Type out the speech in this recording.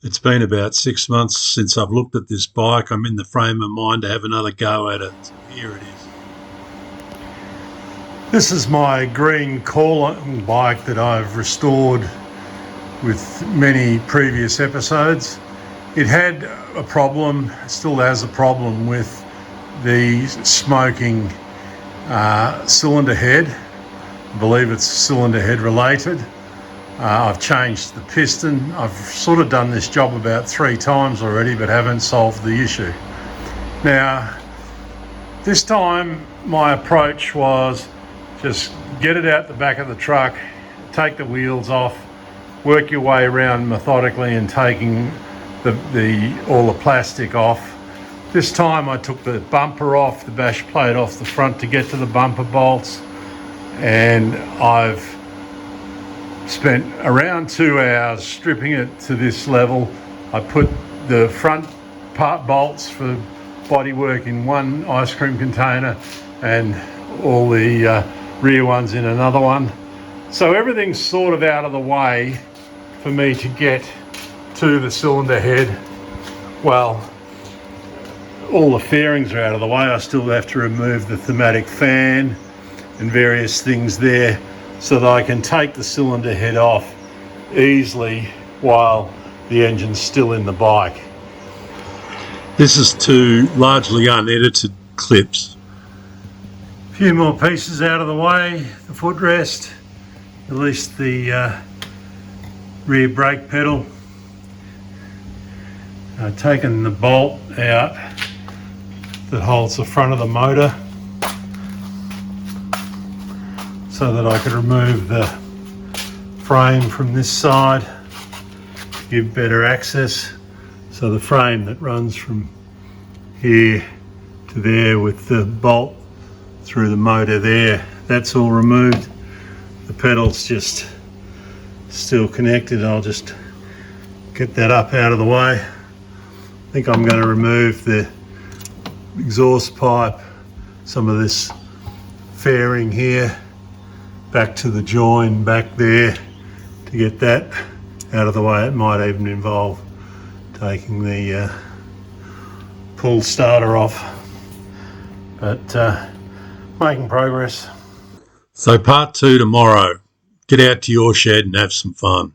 It's been about 6 months since I've looked at this bike. I'm in the frame of mind to have another go at it. So here it is. This is my green Koorlong bike that I've restored with many previous episodes. It had a problem, still has a problem with the smoking cylinder head. I believe it's cylinder head related. I've changed the piston. I've sort of done this job about 3 times already, but haven't solved the issue. Now, this time my approach was just get it out the back of the truck, take the wheels off, work your way around methodically and taking all the plastic off. This time I took the bumper off, the bash plate off the front to get to the bumper bolts, and I've spent around 2 hours stripping it to this level. I put the front part bolts for bodywork in one ice cream container and all the rear ones in another one. So everything's sort of out of the way for me to get to the cylinder head. Well, all the fairings are out of the way. I still have to remove the thematic fan and various things there so that I can take the cylinder head off easily while the engine's still in the bike. This is 2 largely unedited clips. A few more pieces out of the way, the footrest, release the rear brake pedal. I've taken the bolt out that holds the front of the motor so that I could remove the frame from this side to give better access. So the frame that runs from here to there with the bolt through the motor there, that's all removed. The pedal's just still connected. I'll just get that up out of the way. I think I'm going to remove the exhaust pipe, some of this fairing here, back to the join back there to get that out of the way. It might even involve taking the pull starter off, but making progress. So part 2 tomorrow. Get out to your shed and have some fun.